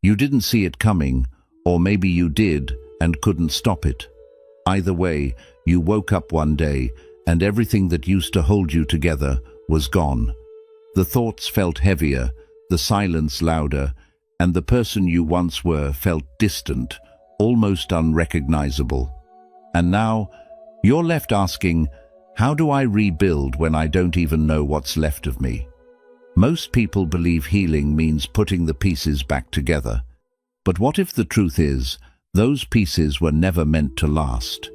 You didn't see it coming, or maybe you did and couldn't stop it. Either way, you woke up one day and everything that used to hold you together was gone. The thoughts felt heavier, the silence louder, and the person you once were felt distant, almost unrecognizable. And now, you're left asking, how do I rebuild when I don't even know what's left of me? Most people believe healing means putting the pieces back together. But what if the truth is, those pieces were never meant to last?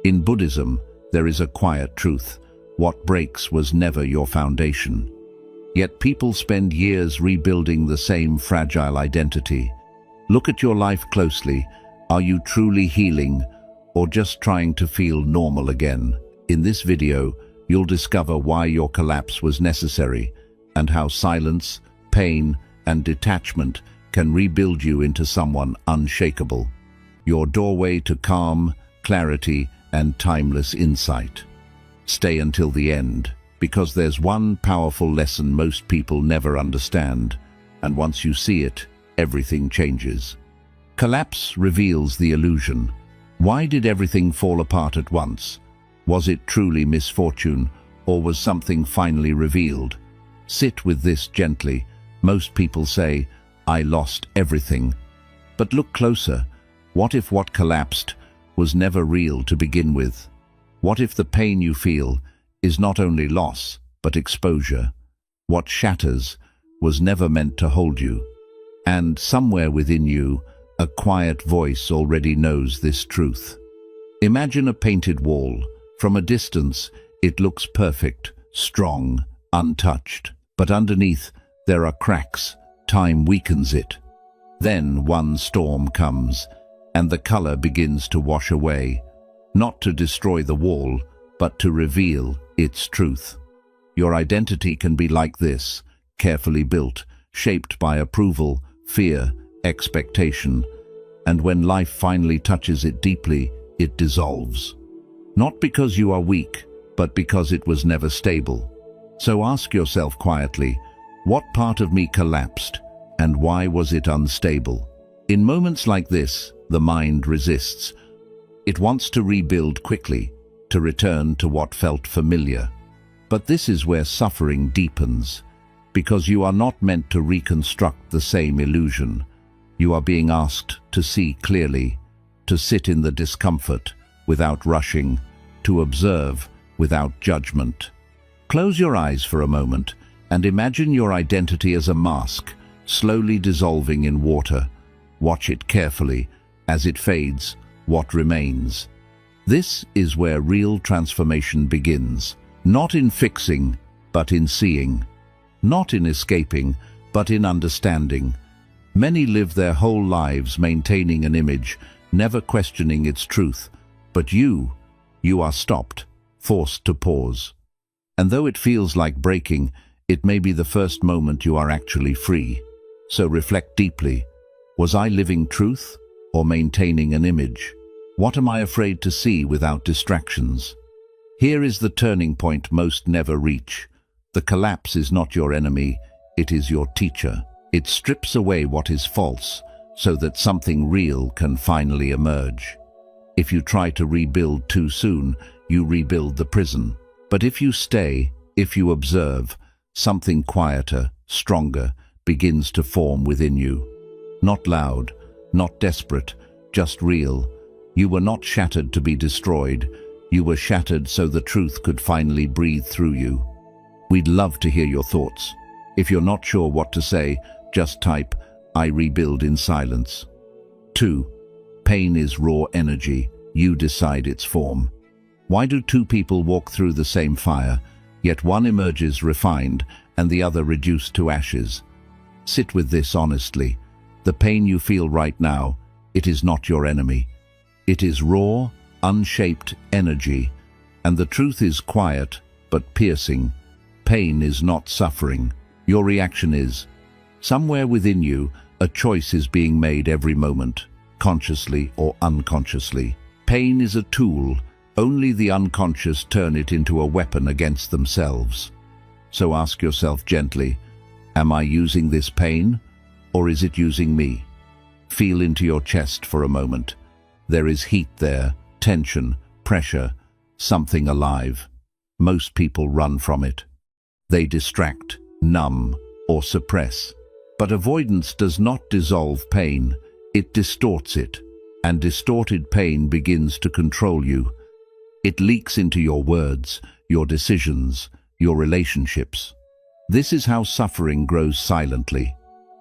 In Buddhism, there is a quiet truth. What breaks was never your foundation. Yet people spend years rebuilding the same fragile identity. Look at your life closely. Are you truly healing, or just trying to feel normal again? In this video, you'll discover why your collapse was necessary, and how silence, pain, and detachment can rebuild you into someone unshakable. Your doorway to calm, clarity, and timeless insight. Stay until the end, because there's one powerful lesson most people never understand, and once you see it, everything changes. Collapse reveals the illusion. Why did everything fall apart at once? Was it truly misfortune, or was something finally revealed? Sit with this gently. Most people say, I lost everything. But look closer. What if what collapsed was never real to begin with? What if the pain you feel is not only loss, but exposure? What shatters was never meant to hold you. And somewhere within you, a quiet voice already knows this truth. Imagine a painted wall. From a distance, it looks perfect, strong, untouched. But underneath, there are cracks. Time weakens it. Then one storm comes, and the color begins to wash away, not to destroy the wall, but to reveal its truth. Your identity can be like this, carefully built, shaped by approval, fear, expectation, and when life finally touches it deeply, it dissolves. Not because you are weak, but because it was never stable. So ask yourself quietly, what part of me collapsed, and why was it unstable? In moments like this, the mind resists. It wants to rebuild quickly, to return to what felt familiar. But this is where suffering deepens, because you are not meant to reconstruct the same illusion. You are being asked to see clearly, to sit in the discomfort without rushing, to observe without judgment. Close your eyes for a moment and imagine your identity as a mask, slowly dissolving in water. Watch it carefully. As it fades, what remains? This is where real transformation begins. Not in fixing, but in seeing. Not in escaping, but in understanding. Many live their whole lives maintaining an image, never questioning its truth. But you are stopped, forced to pause. And though it feels like breaking, it may be the first moment you are actually free. So reflect deeply. Was I living truth or maintaining an image? What am I afraid to see without distractions? Here is the turning point most never reach. The collapse is not your enemy, it is your teacher. It strips away what is false so that something real can finally emerge. If you try to rebuild too soon, you rebuild the prison. But if you stay, if you observe, something quieter, stronger, begins to form within you. Not loud, not desperate, just real. You were not shattered to be destroyed. You were shattered so the truth could finally breathe through you. We'd love to hear your thoughts. If you're not sure what to say, just type, I rebuild in silence. 2. Pain is raw energy. You decide its form. Why do two people walk through the same fire, yet one emerges refined and the other reduced to ashes? Sit with this honestly. The pain you feel right now, it is not your enemy. It is raw, unshaped energy, and the truth is quiet but piercing. Pain is not suffering. Your reaction is. Somewhere within you, a choice is being made every moment, consciously or unconsciously. Pain is a tool. Only the unconscious turn it into a weapon against themselves. So ask yourself gently, am I using this pain, or is it using me? Feel into your chest for a moment. There is heat there, tension, pressure, something alive. Most people run from it. They distract, numb, or suppress. But avoidance does not dissolve pain, it distorts it, and distorted pain begins to control you. It leaks into your words, your decisions, your relationships. This is how suffering grows silently,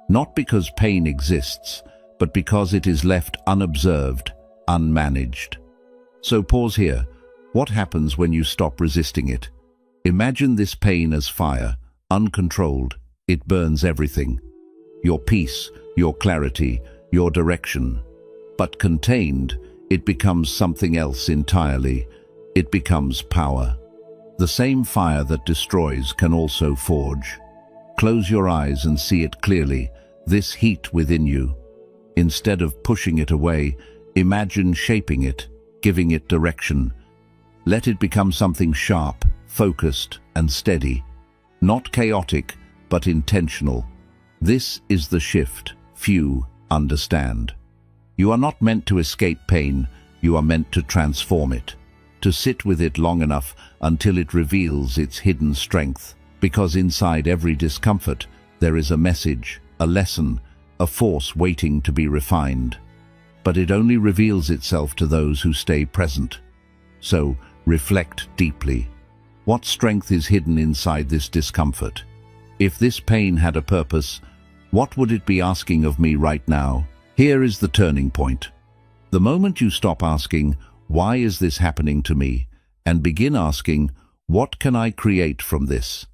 not because pain exists, but because it is left unobserved, unmanaged. So pause here. What happens when you stop resisting it? Imagine this pain as fire, uncontrolled. It burns everything. Your peace, your clarity, your direction. But contained, it becomes something else entirely. It becomes power. The same fire that destroys can also forge. Close your eyes and see it clearly, this heat within you. Instead of pushing it away, imagine shaping it, giving it direction. Let it become something sharp, focused, and steady. Not chaotic, but intentional. This is the shift few understand. You are not meant to escape pain, you are meant to transform it. To sit with it long enough until it reveals its hidden strength. Because inside every discomfort, there is a message, a lesson, a force waiting to be refined. But it only reveals itself to those who stay present. So, reflect deeply. What strength is hidden inside this discomfort? If this pain had a purpose, what would it be asking of me right now? Here is the turning point. The moment you stop asking, "Why is this happening to me?" and begin asking, "What can I create from this?"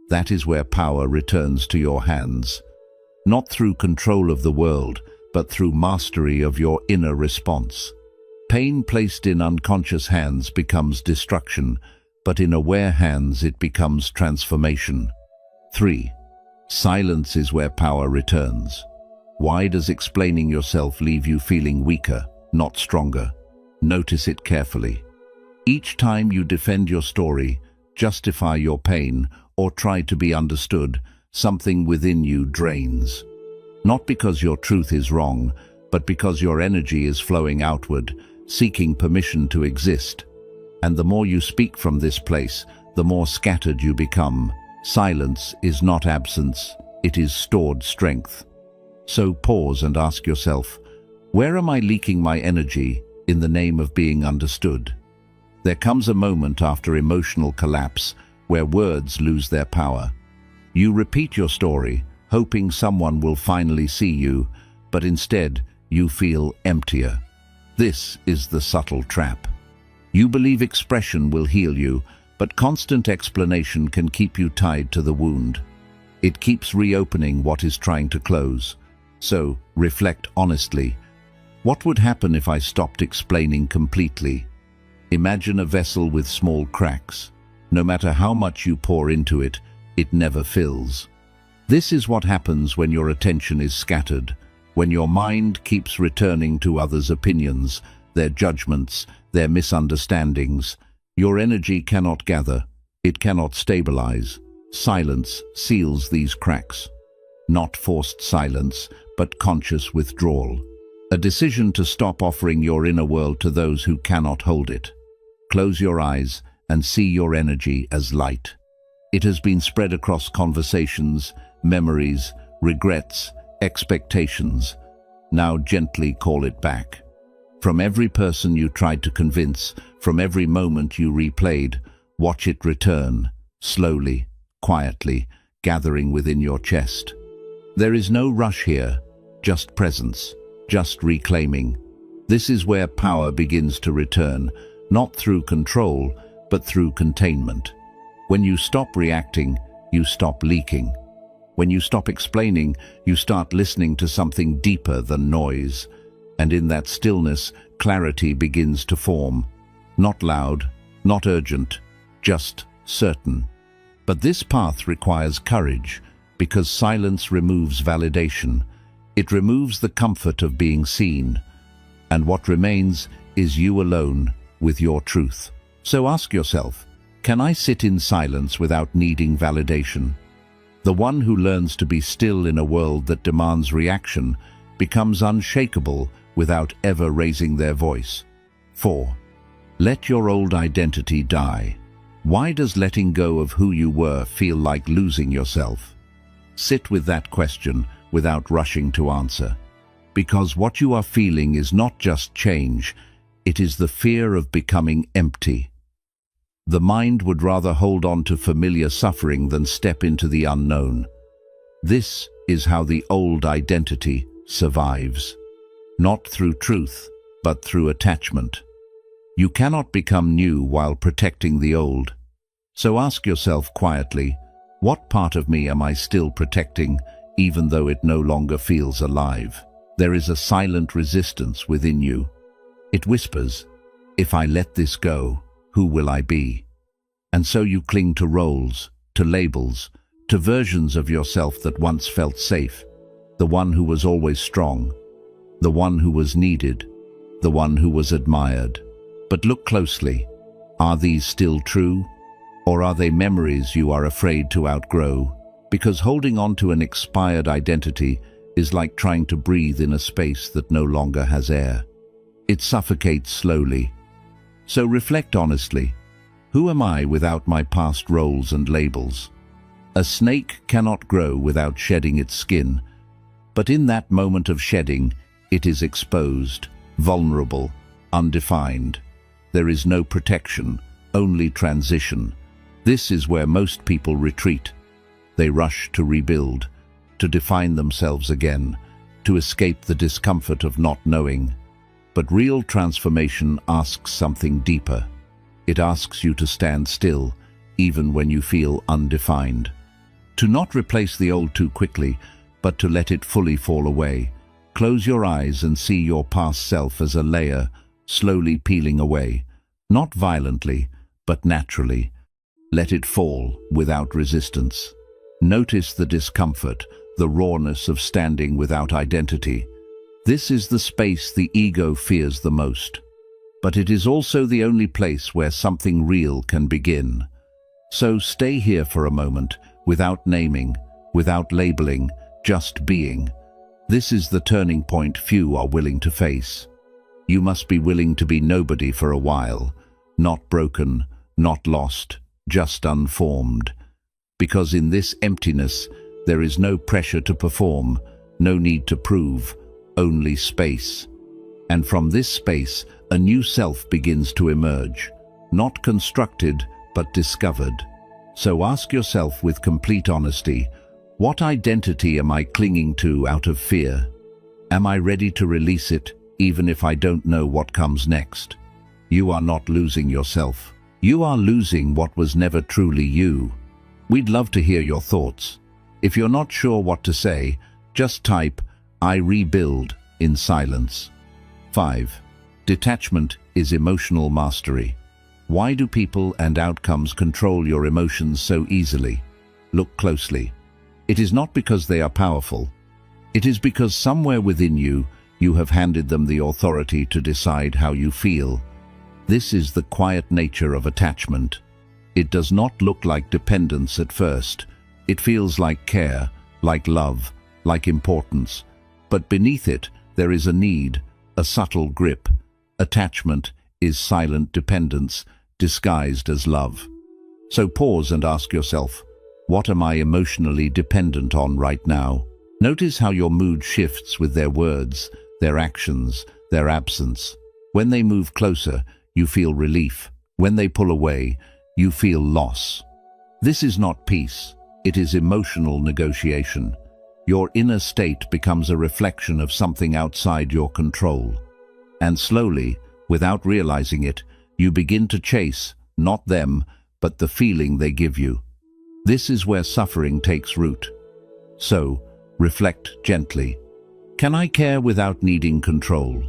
That is where power returns to your hands. Not through control of the world, but through mastery of your inner response. Pain placed in unconscious hands becomes destruction, but in aware hands it becomes transformation. 3. Silence is where power returns. Why does explaining yourself leave you feeling weaker, not stronger? Notice it carefully. Each time you defend your story, justify your pain, or try to be understood, something within you drains. Not because your truth is wrong, but because your energy is flowing outward, seeking permission to exist. And the more you speak from this place, the more scattered you become. Silence is not absence, it is stored strength. So pause and ask yourself, where am I leaking my energy in the name of being understood? There comes a moment after emotional collapse where words lose their power. You repeat your story, hoping someone will finally see you, but instead you feel emptier. This is the subtle trap. You believe expression will heal you, but constant explanation can keep you tied to the wound. It keeps reopening what is trying to close. So, reflect honestly. What would happen if I stopped explaining completely? Imagine a vessel with small cracks. No matter how much you pour into it, it never fills. This is what happens when your attention is scattered, when your mind keeps returning to others' opinions, their judgments, their misunderstandings. Your energy cannot gather, it cannot stabilize. Silence seals these cracks. Not forced silence, but conscious withdrawal. A decision to stop offering your inner world to those who cannot hold it. Close your eyes and see your energy as light. It has been spread across conversations, memories, regrets, expectations. Now gently call it back. From every person you tried to convince, from every moment you replayed, watch it return, slowly, quietly, gathering within your chest. There is no rush here, just presence, just reclaiming. This is where power begins to return, not through control, but through containment. When you stop reacting, you stop leaking. When you stop explaining, you start listening to something deeper than noise. And in that stillness, clarity begins to form. Not loud, not urgent, just certain. But this path requires courage, because silence removes validation. It removes the comfort of being seen. And what remains is you alone with your truth. So ask yourself, can I sit in silence without needing validation? The one who learns to be still in a world that demands reaction becomes unshakable without ever raising their voice. 4. Let your old identity die. Why does letting go of who you were feel like losing yourself? Sit with that question without rushing to answer. Because what you are feeling is not just change, it is the fear of becoming empty. The mind would rather hold on to familiar suffering than step into the unknown. This is how the old identity survives. Not through truth, but through attachment. You cannot become new while protecting the old. So ask yourself quietly, what part of me am I still protecting, even though it no longer feels alive? There is a silent resistance within you. It whispers, if I let this go, who will I be? And so you cling to roles, to labels, to versions of yourself that once felt safe. The one who was always strong, the one who was needed, the one who was admired. But look closely. Are these still true? Or are they memories you are afraid to outgrow? Because holding on to an expired identity is like trying to breathe in a space that no longer has air. It suffocates slowly. So reflect honestly. Who am I without my past roles and labels? A snake cannot grow without shedding its skin, but in that moment of shedding, it is exposed, vulnerable, undefined. There is no protection, only transition. This is where most people retreat. They rush to rebuild, to define themselves again, to escape the discomfort of not knowing. But real transformation asks something deeper. It asks you to stand still, even when you feel undefined. To not replace the old too quickly, but to let it fully fall away. Close your eyes and see your past self as a layer, slowly peeling away. Not violently, but naturally. Let it fall without resistance. Notice the discomfort, the rawness of standing without identity. This is the space the ego fears the most. But it is also the only place where something real can begin. So stay here for a moment, without naming, without labeling, just being. This is the turning point few are willing to face. You must be willing to be nobody for a while, not broken, not lost, just unformed. Because in this emptiness, there is no pressure to perform, no need to prove, only space. And from this space, a new self begins to emerge, not constructed, but discovered. So ask yourself with complete honesty, what identity am I clinging to out of fear? Am I ready to release it, even if I don't know what comes next? You are not losing yourself. You are losing what was never truly you. We'd love to hear your thoughts. If you're not sure what to say, just type, I rebuild, in silence. 5. Detachment is emotional mastery. Why do people and outcomes control your emotions so easily? Look closely. It is not because they are powerful. It is because somewhere within you, you have handed them the authority to decide how you feel. This is the quiet nature of attachment. It does not look like dependence at first. It feels like care, like love, like importance. But beneath it, there is a need, a subtle grip. Attachment is silent dependence, disguised as love. So pause and ask yourself, what am I emotionally dependent on right now? Notice how your mood shifts with their words, their actions, their absence. When they move closer, you feel relief. When they pull away, you feel loss. This is not peace. It is emotional negotiation. Your inner state becomes a reflection of something outside your control. And slowly, without realizing it, you begin to chase, not them, but the feeling they give you. This is where suffering takes root. So, reflect gently. Can I care without needing control?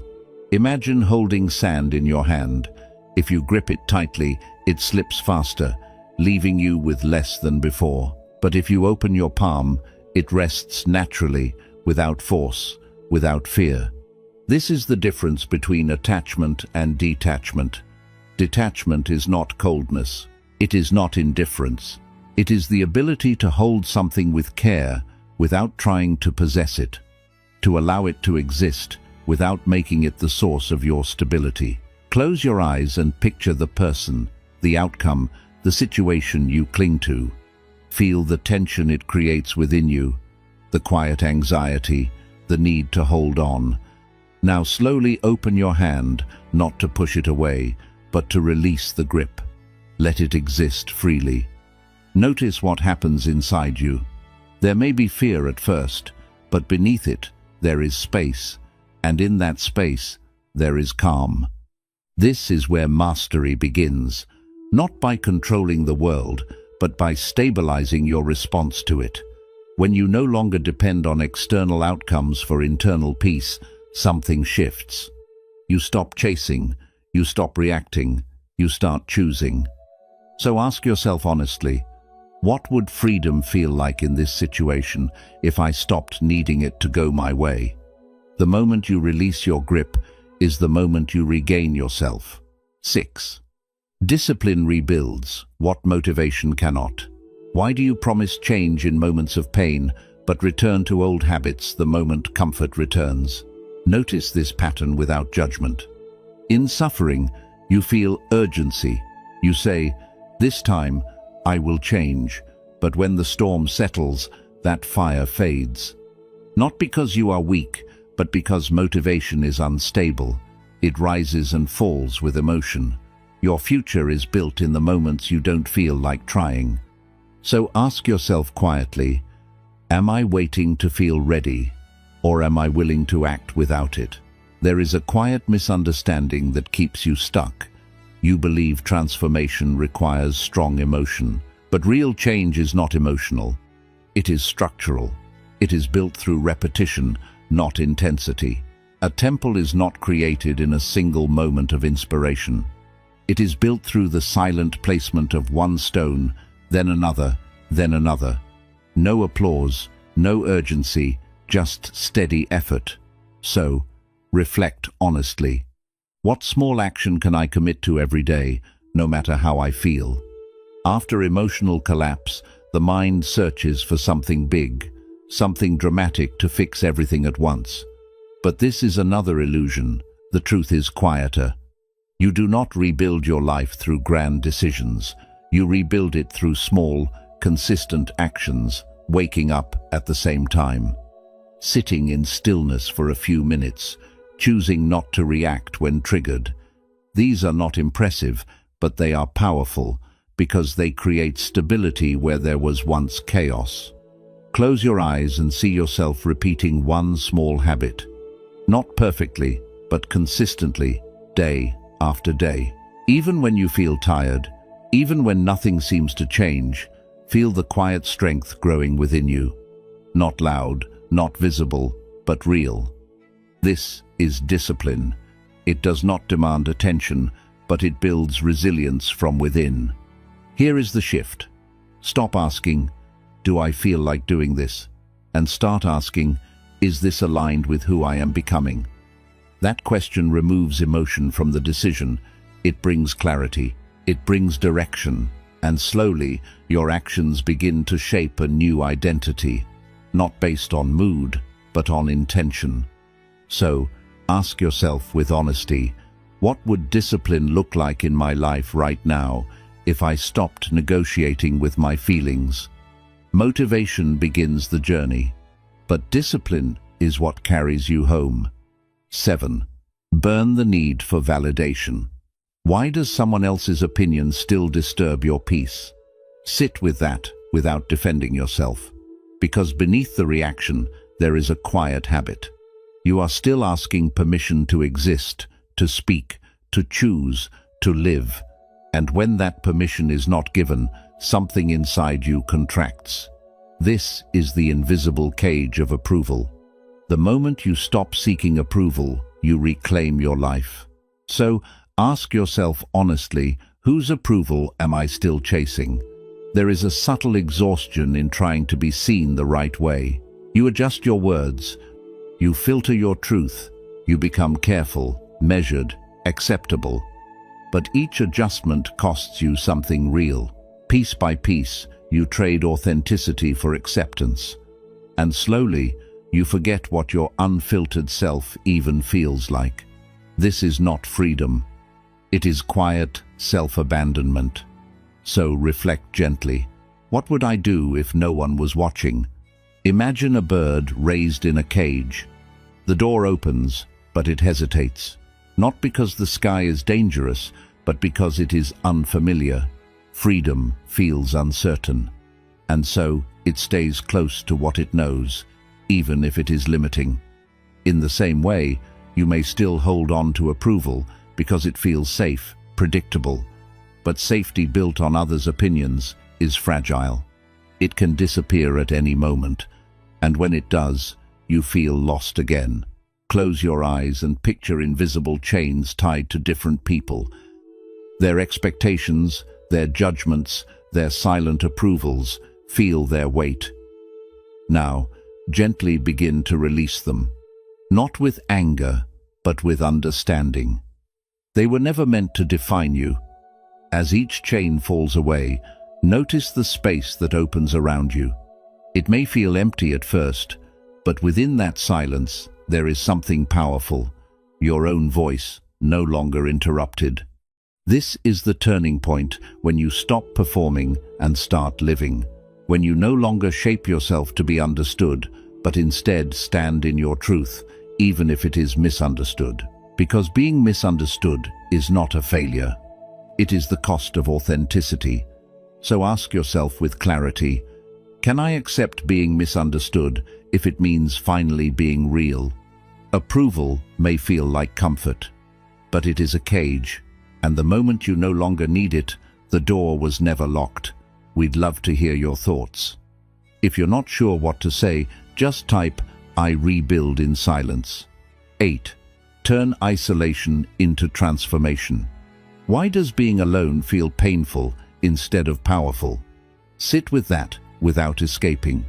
Imagine holding sand in your hand. If you grip it tightly, it slips faster, leaving you with less than before. But if you open your palm, it rests naturally, without force, without fear. This is the difference between attachment and detachment. Detachment is not coldness. It is not indifference. It is the ability to hold something with care without trying to possess it. to allow it to exist without making it the source of your stability. Close your eyes and picture the person, the outcome, the situation you cling to. Feel the tension it creates within you, the quiet anxiety, the need to hold on. Now slowly open your hand, not to push it away, but to release the grip. Let it exist freely. Notice what happens inside you. There may be fear at first, but beneath it, there is space, and in that space, there is calm. This is where mastery begins, not by controlling the world, but by stabilizing your response to it. When you no longer depend on external outcomes for internal peace, something shifts. You stop chasing, you stop reacting, you start choosing. So ask yourself honestly, what would freedom feel like in this situation if I stopped needing it to go my way? The moment you release your grip is the moment you regain yourself. 6. Discipline rebuilds what motivation cannot. Why do you promise change in moments of pain, but return to old habits the moment comfort returns? Notice this pattern without judgment. In suffering, you feel urgency. You say, "This time, I will change," but when the storm settles, that fire fades. Not because you are weak, but because motivation is unstable. It rises and falls with emotion. Your future is built in the moments you don't feel like trying. So ask yourself quietly, am I waiting to feel ready, or am I willing to act without it? There is a quiet misunderstanding that keeps you stuck. You believe transformation requires strong emotion, but real change is not emotional. It is structural. It is built through repetition, not intensity. A temple is not created in a single moment of inspiration. It is built through the silent placement of one stone, then another, then another. No applause, no urgency, just steady effort. So, reflect honestly. What small action can I commit to every day, no matter how I feel? After emotional collapse, the mind searches for something big, something dramatic to fix everything at once. But this is another illusion. The truth is quieter. You do not rebuild your life through grand decisions. You rebuild it through small, consistent actions, waking up at the same time, sitting in stillness for a few minutes, choosing not to react when triggered. These are not impressive, but they are powerful because they create stability where there was once chaos. Close your eyes and see yourself repeating one small habit. Not perfectly, but consistently, day after day. Even when you feel tired, even when nothing seems to change, feel the quiet strength growing within you. Not loud, not visible, but real. This is discipline. It does not demand attention, but it builds resilience from within. Here is the shift. Stop asking, "Do I feel like doing this?" and start asking, "Is this aligned with who I am becoming?" That question removes emotion from the decision. It brings clarity. It brings direction. And slowly, your actions begin to shape a new identity, not based on mood, but on intention. So, ask yourself with honesty, what would discipline look like in my life right now if I stopped negotiating with my feelings? Motivation begins the journey, but discipline is what carries you home. 7. Burn the need for validation. Why does someone else's opinion still disturb your peace? Sit with that without defending yourself, because beneath the reaction there is a quiet habit. You are still asking permission to exist, to speak, to choose, to live. And when that permission is not given, something inside you contracts. This is the invisible cage of approval. The moment you stop seeking approval, you reclaim your life. So, ask yourself honestly, whose approval am I still chasing? There is a subtle exhaustion in trying to be seen the right way. You adjust your words. You filter your truth. You become careful, measured, acceptable. But each adjustment costs you something real. Piece by piece, you trade authenticity for acceptance. And slowly, You forget what your unfiltered self even feels like. This is not freedom. It is quiet self-abandonment. So reflect gently. What would I do if no one was watching? Imagine a bird raised in a cage. The door opens, but it hesitates. Not because the sky is dangerous, but because it is unfamiliar. Freedom feels uncertain. And so it stays close to what it knows, even if it is limiting. In the same way, you may still hold on to approval because it feels safe, predictable. But safety built on others' opinions is fragile. It can disappear at any moment, and when it does, you feel lost again. Close your eyes and picture invisible chains tied to different people. Their expectations, their judgments, their silent approvals, feel their weight. Now, gently begin to release them, not with anger, but with understanding. They were never meant to define you. As each chain falls away, notice the space that opens around you. It may feel empty at first, but within that silence, there is something powerful, your own voice, no longer interrupted. This is the turning point when you stop performing and start living, when you no longer shape yourself to be understood, but instead stand in your truth, even if it is misunderstood. Because being misunderstood is not a failure. It is the cost of authenticity. So ask yourself with clarity, can I accept being misunderstood if it means finally being real? Approval may feel like comfort, but it is a cage, and the moment you no longer need it, the door was never locked. We'd love to hear your thoughts. If you're not sure what to say, just type, "I rebuild in silence." 8. Turn isolation into transformation. Why does being alone feel painful instead of powerful? Sit with that without escaping.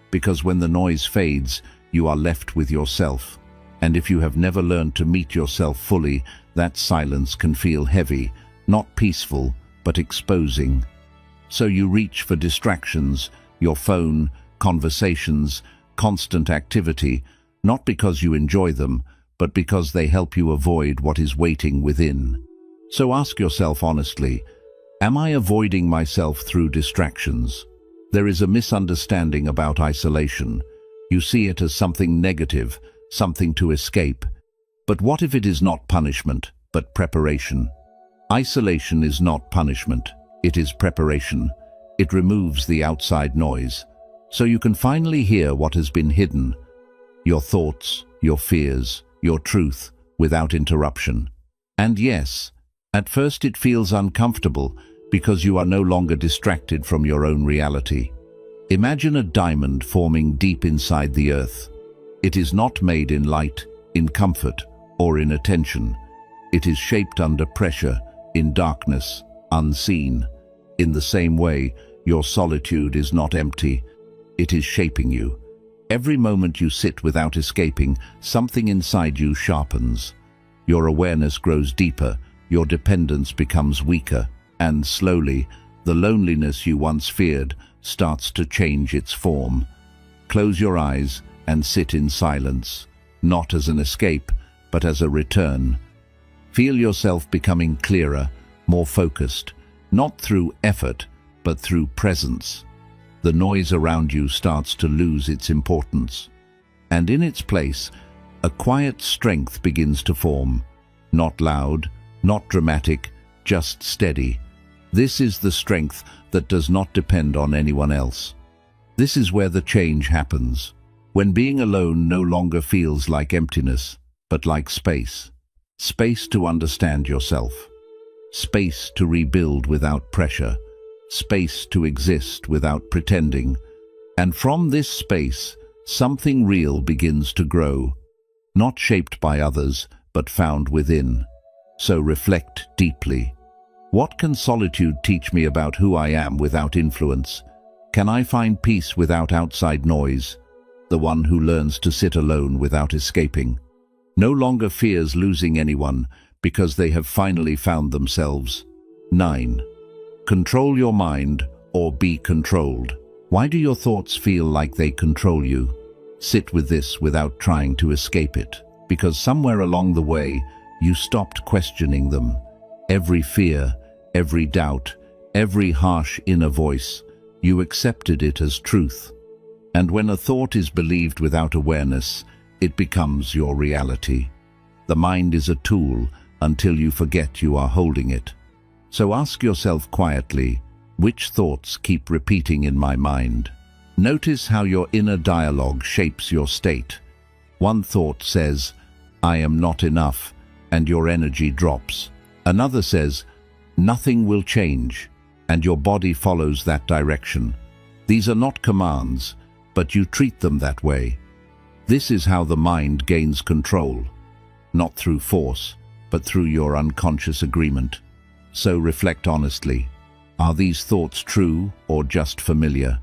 Because when the noise fades, you are left with yourself. And if you have never learned to meet yourself fully, that silence can feel heavy, not peaceful, but exposing. So you reach for distractions, your phone, conversations, constant activity, not because you enjoy them, but because they help you avoid what is waiting within. So ask yourself honestly, am I avoiding myself through distractions? There is a misunderstanding about isolation. You see it as something negative, something to escape. But what if it is not punishment, but preparation? Isolation is not punishment, it is preparation. It removes the outside noise, so you can finally hear what has been hidden, your thoughts, your fears, your truth, without interruption. And yes, at first it feels uncomfortable because you are no longer distracted from your own reality. Imagine a diamond forming deep inside the earth. It is not made in light, in comfort, or in attention. It is shaped under pressure, in darkness, unseen. In the same way, your solitude is not empty. It is shaping you. Every moment you sit without escaping, something inside you sharpens. Your awareness grows deeper, your dependence becomes weaker, and slowly, the loneliness you once feared starts to change its form. Close your eyes and sit in silence, not as an escape, but as a return. Feel yourself becoming clearer, more focused, not through effort, but through presence. The noise around you starts to lose its importance. And in its place, a quiet strength begins to form. Not loud, not dramatic, just steady. This is the strength that does not depend on anyone else. This is where the change happens. When being alone no longer feels like emptiness, but like space. Space to understand yourself. Space to rebuild without pressure. Space to exist without pretending. And from this space, something real begins to grow, not shaped by others, but found within. So reflect deeply. What can solitude teach me about who I am without influence? Can I find peace without outside noise? The one who learns to sit alone without escaping. No longer fears losing anyone because they have finally found themselves. 9. Control your mind or be controlled. Why do your thoughts feel like they control you? Sit with this without trying to escape it, because somewhere along the way, you stopped questioning them. Every fear, every doubt, every harsh inner voice, you accepted it as truth. And when a thought is believed without awareness, it becomes your reality. The mind is a tool until you forget you are holding it. So ask yourself quietly, which thoughts keep repeating in my mind? Notice how your inner dialogue shapes your state. One thought says, I am not enough, and your energy drops. Another says, nothing will change, and your body follows that direction. These are not commands, but you treat them that way. This is how the mind gains control, not through force, but through your unconscious agreement. So reflect honestly. Are these thoughts true or just familiar?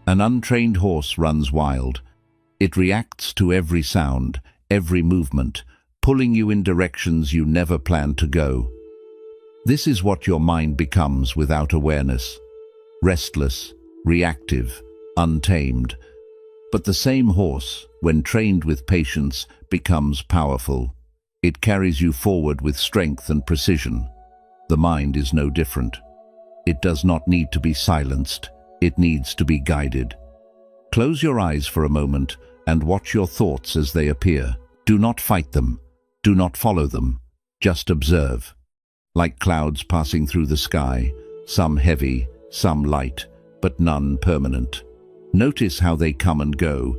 An untrained horse runs wild. It reacts to every sound, every movement, pulling you in directions you never planned to go. This is what your mind becomes without awareness. Restless, reactive, untamed. But the same horse, when trained with patience, becomes powerful. It carries you forward with strength and precision. The mind is no different. It does not need to be silenced. It needs to be guided. Close your eyes for a moment and watch your thoughts as they appear. Do not fight them. Do not follow them. Just observe. Like clouds passing through the sky, some heavy, some light, but none permanent. Notice how they come and go,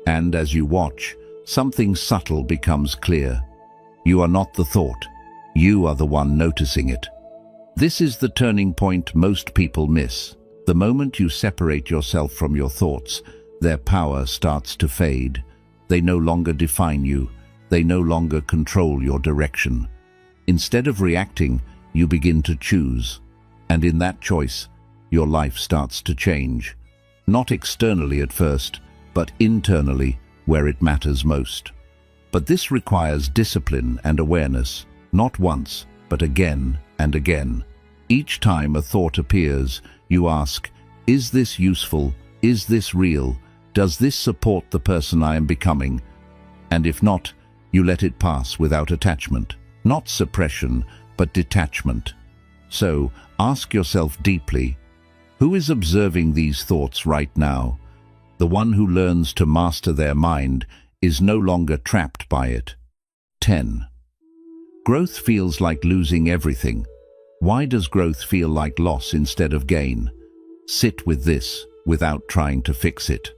and as you watch, something subtle becomes clear. You are not the thought. You are the one noticing it. This is the turning point most people miss. The moment you separate yourself from your thoughts, their power starts to fade. They no longer define you. They no longer control your direction. Instead of reacting, you begin to choose. And in that choice, your life starts to change. Not externally at first, but internally, where it matters most. But this requires discipline and awareness, not once, but again and again. Each time a thought appears, you ask, is this useful? Is this real? Does this support the person I am becoming? And if not, you let it pass without attachment. Not suppression, but detachment. So, ask yourself deeply, who is observing these thoughts right now? The one who learns to master their mind is no longer trapped by it. 10. Growth feels like losing everything. Why does growth feel like loss instead of gain? Sit with this without trying to fix it.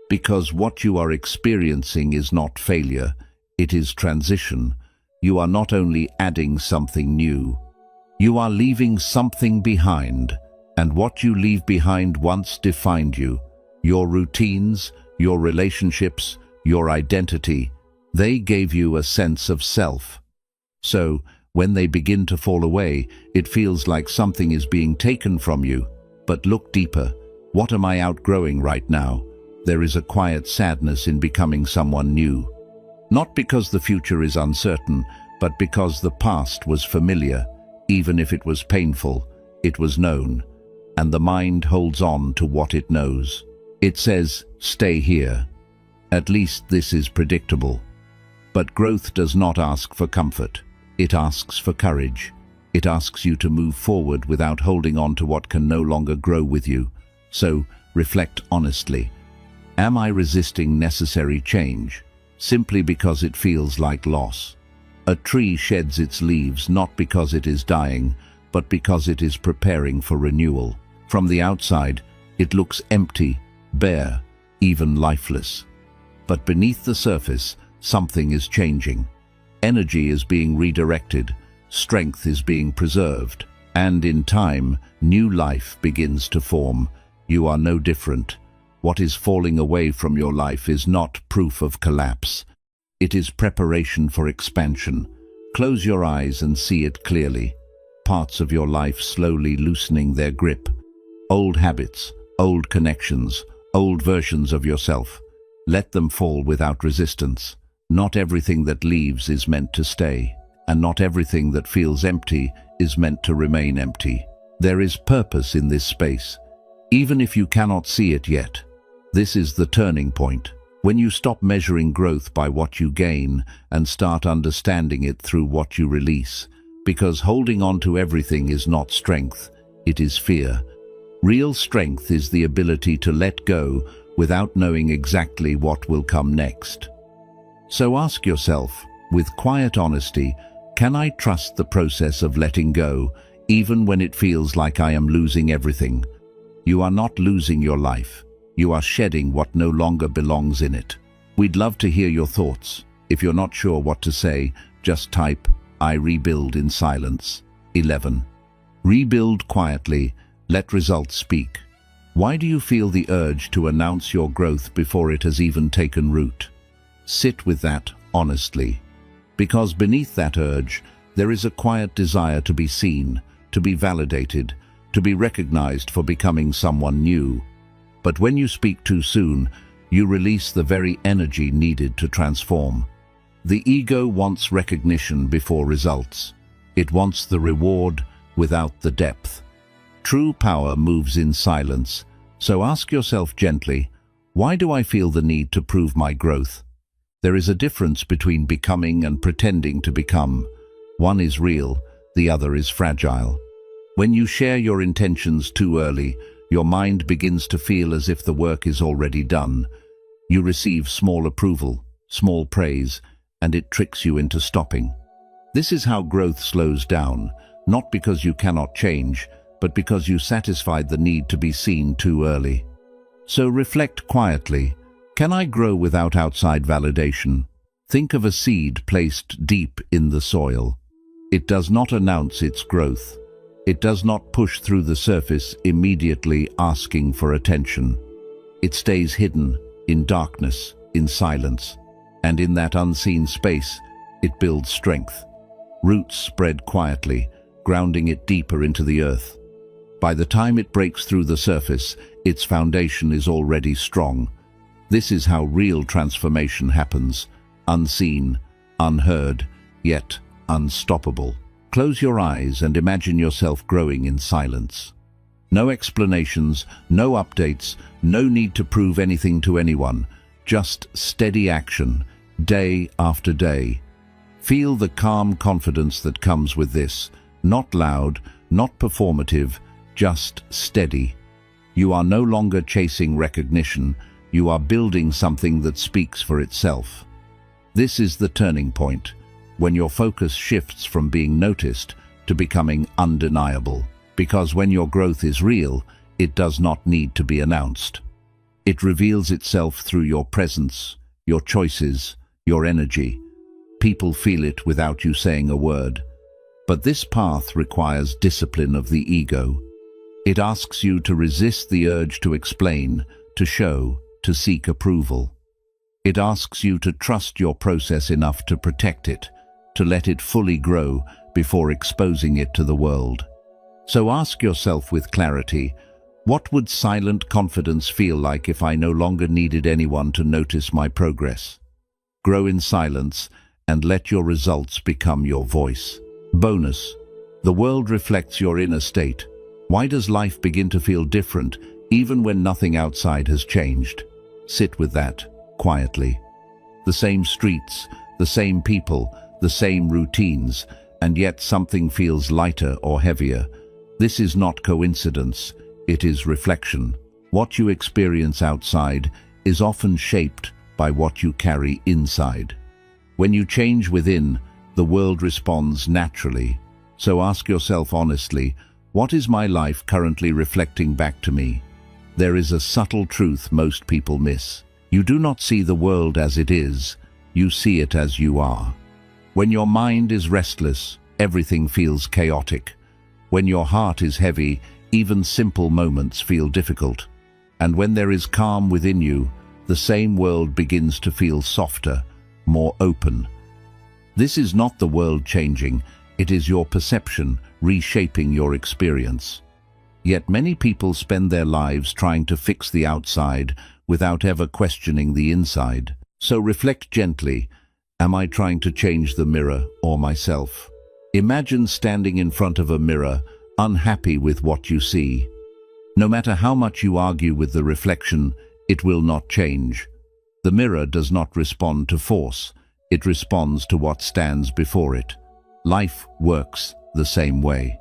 Because what you are experiencing is not failure, it is transition. You are not only adding something new, you are leaving something behind, and what you leave behind once defined you. Your routines, your relationships, your identity, they gave you a sense of self. So, when they begin to fall away, it feels like something is being taken from you. But look deeper. What am I outgrowing right now? There is a quiet sadness in becoming someone new. Not because the future is uncertain, but because the past was familiar. Even if it was painful, it was known. And the mind holds on to what it knows. It says, stay here. At least this is predictable. But growth does not ask for comfort. It asks for courage. It asks you to move forward without holding on to what can no longer grow with you. So, reflect honestly. Am I resisting necessary change, simply because it feels like loss? A tree sheds its leaves not because it is dying, but because it is preparing for renewal. From the outside, it looks empty, bare, even lifeless. But beneath the surface, something is changing. Energy is being redirected, strength is being preserved, and in time, new life begins to form. You are no different. What is falling away from your life is not proof of collapse. It is preparation for expansion. Close your eyes and see it clearly. Parts of your life slowly loosening their grip. Old habits, old connections, old versions of yourself. Let them fall without resistance. Not everything that leaves is meant to stay, and not everything that feels empty is meant to remain empty. There is purpose in this space, even if you cannot see it yet. This is the turning point. When you stop measuring growth by what you gain and start understanding it through what you release, because holding on to everything is not strength, it is fear. Real strength is the ability to let go without knowing exactly what will come next. So ask yourself, with quiet honesty, can I trust the process of letting go, even when it feels like I am losing everything? You are not losing your life. You are shedding what no longer belongs in it. We'd love to hear your thoughts. If you're not sure what to say, just type, "I rebuild" in silence. 11. Rebuild quietly. Let results speak. Why do you feel the urge to announce your growth before it has even taken root? Sit with that honestly. Because beneath that urge, there is a quiet desire to be seen, to be validated, to be recognized for becoming someone new. But when you speak too soon, you release the very energy needed to transform. The ego wants recognition before results. It wants the reward without the depth. True power moves in silence, so ask yourself gently, why do I feel the need to prove my growth? There is a difference between becoming and pretending to become. One is real, the other is fragile. When you share your intentions too early, your mind begins to feel as if the work is already done. You receive small approval, small praise, and it tricks you into stopping. This is how growth slows down, not because you cannot change, but because you satisfied the need to be seen too early. So reflect quietly. Can I grow without outside validation? Think of a seed placed deep in the soil. It does not announce its growth. It does not push through the surface immediately asking for attention. It stays hidden, in darkness, in silence, and in that unseen space, it builds strength. Roots spread quietly, grounding it deeper into the earth. By the time it breaks through the surface, its foundation is already strong. This is how real transformation happens, unseen, unheard, yet unstoppable. Close your eyes and imagine yourself growing in silence. No explanations, no updates, no need to prove anything to anyone, just steady action, day after day. Feel the calm confidence that comes with this, not loud, not performative, just steady. You are no longer chasing recognition, you are building something that speaks for itself. This is the turning point, when your focus shifts from being noticed to becoming undeniable. Because when your growth is real, it does not need to be announced. It reveals itself through your presence, your choices, your energy. People feel it without you saying a word. But this path requires discipline of the ego. It asks you to resist the urge to explain, to show, to seek approval. It asks you to trust your process enough to protect it, to let it fully grow before exposing it to the world. So ask yourself with clarity, what would silent confidence feel like if I no longer needed anyone to notice my progress? Grow in silence and let your results become your voice. Bonus: the world reflects your inner state. Why does life begin to feel different even when nothing outside has changed? Sit with that quietly. The same streets, the same people, the same routines, and yet something feels lighter or heavier. This is not coincidence, it is reflection. What you experience outside is often shaped by what you carry inside. When you change within, the world responds naturally. So ask yourself honestly, what is my life currently reflecting back to me? There is a subtle truth most people miss. You do not see the world as it is, you see it as you are. When your mind is restless, everything feels chaotic. When your heart is heavy, even simple moments feel difficult. And when there is calm within you, the same world begins to feel softer, more open. This is not the world changing, it is your perception reshaping your experience. Yet many people spend their lives trying to fix the outside without ever questioning the inside. So reflect gently, am I trying to change the mirror or myself? Imagine standing in front of a mirror, unhappy with what you see. No matter how much you argue with the reflection, it will not change. The mirror does not respond to force, it responds to what stands before it. Life works the same way.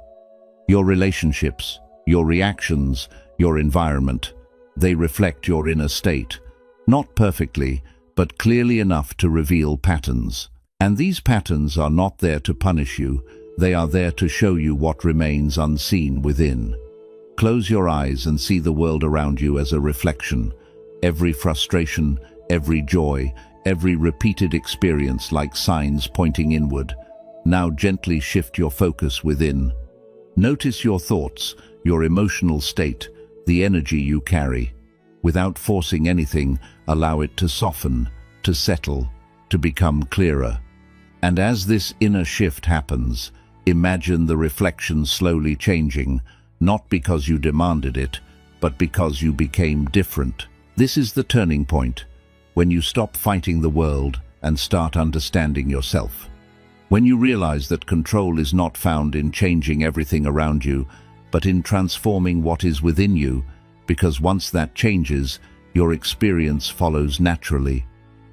Your relationships, your reactions, your environment, they reflect your inner state, not perfectly, but clearly enough to reveal patterns. And these patterns are not there to punish you, they are there to show you what remains unseen within. Close your eyes and see the world around you as a reflection. Every frustration, every joy, every repeated experience like signs pointing inward. Now gently shift your focus within. Notice your thoughts, your emotional state, the energy you carry. Without forcing anything, allow it to soften, to settle, to become clearer. And as this inner shift happens, imagine the reflection slowly changing, not because you demanded it, but because you became different. This is the turning point, when you stop fighting the world and start understanding yourself. When you realize that control is not found in changing everything around you, but in transforming what is within you, because once that changes, your experience follows naturally.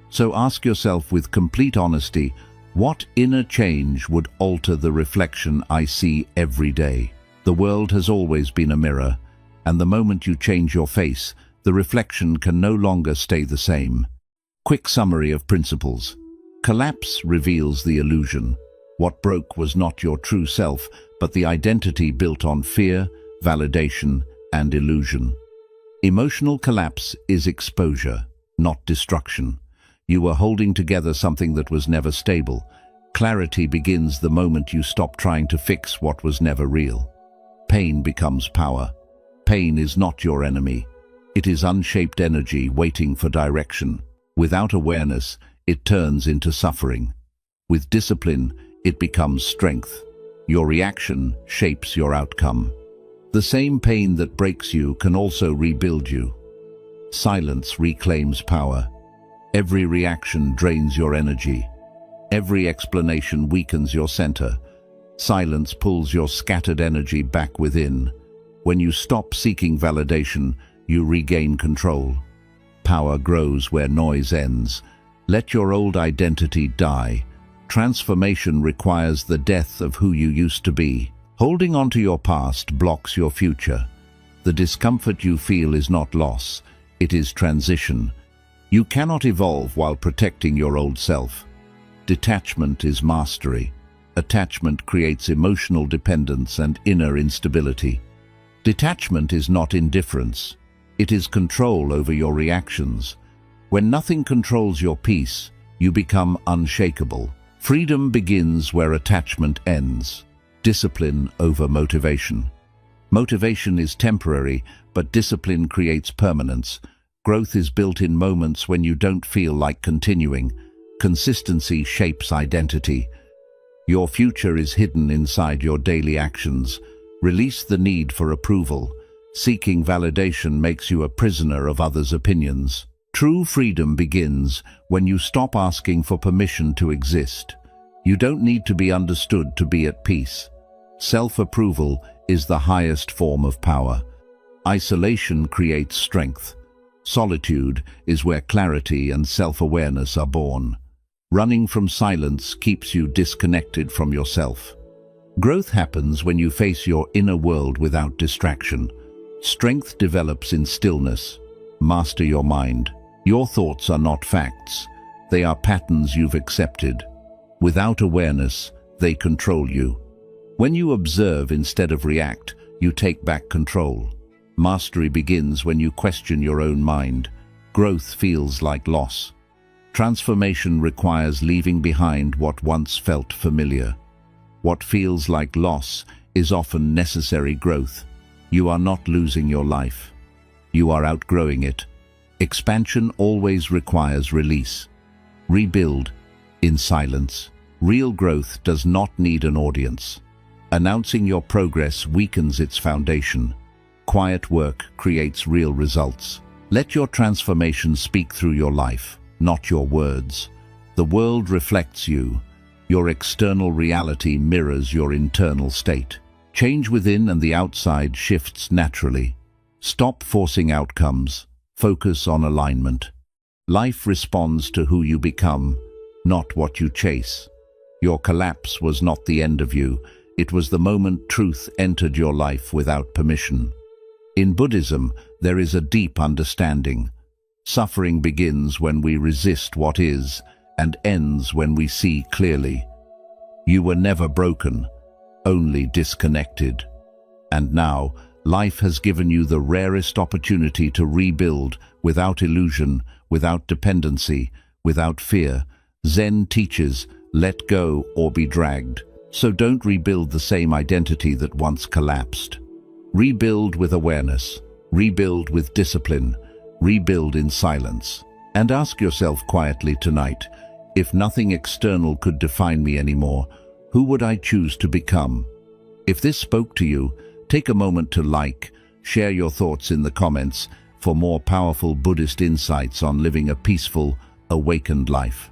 So ask yourself with complete honesty, what inner change would alter the reflection I see every day? The world has always been a mirror, and the moment you change your face, the reflection can no longer stay the same. Quick summary of principles. Collapse reveals the illusion. What broke was not your true self, but the identity built on fear, validation, and illusion. Emotional collapse is exposure, not destruction. You were holding together something that was never stable. Clarity begins the moment you stop trying to fix what was never real. Pain becomes power. Pain is not your enemy. It is unshaped energy waiting for direction. Without awareness, it turns into suffering. With discipline, it becomes strength. Your reaction shapes your outcome. The same pain that breaks you can also rebuild you. Silence reclaims power. Every reaction drains your energy. Every explanation weakens your center. Silence pulls your scattered energy back within. When you stop seeking validation, you regain control. Power grows where noise ends. Let your old identity die. Transformation requires the death of who you used to be. Holding on to your past blocks your future. The discomfort you feel is not loss, it is transition. You cannot evolve while protecting your old self. Detachment is mastery. Attachment creates emotional dependence and inner instability. Detachment is not indifference. It is control over your reactions. When nothing controls your peace, you become unshakable. Freedom begins where attachment ends. Discipline over motivation. Motivation is temporary, but discipline creates permanence. Growth is built in moments when you don't feel like continuing. Consistency shapes identity. Your future is hidden inside your daily actions. Release the need for approval. Seeking validation makes you a prisoner of others' opinions. True freedom begins when you stop asking for permission to exist. You don't need to be understood to be at peace. Self-approval is the highest form of power. Isolation creates strength. Solitude is where clarity and self-awareness are born. Running from silence keeps you disconnected from yourself. Growth happens when you face your inner world without distraction. Strength develops in stillness. Master your mind. Your thoughts are not facts. They are patterns you've accepted. Without awareness, they control you. When you observe instead of react, you take back control. Mastery begins when you question your own mind. Growth feels like loss. Transformation requires leaving behind what once felt familiar. What feels like loss is often necessary growth. You are not losing your life. You are outgrowing it. Expansion always requires release. Rebuild in silence. Real growth does not need an audience. Announcing your progress weakens its foundation. Quiet work creates real results. Let your transformation speak through your life, not your words. The world reflects you. Your external reality mirrors your internal state. Change within and the outside shifts naturally. Stop forcing outcomes. Focus on alignment. Life responds to who you become, not what you chase. Your collapse was not the end of you. It was the moment truth entered your life without permission. In Buddhism, there is a deep understanding. Suffering begins when we resist what is and ends when we see clearly. You were never broken, only disconnected. And now, life has given you the rarest opportunity to rebuild without illusion, without dependency, without fear. Zen teaches, let go or be dragged. So don't rebuild the same identity that once collapsed. Rebuild with awareness, rebuild with discipline, rebuild in silence. And ask yourself quietly tonight, if nothing external could define me anymore, who would I choose to become? If this spoke to you, take a moment to share your thoughts in the comments for more powerful Buddhist insights on living a peaceful, awakened life.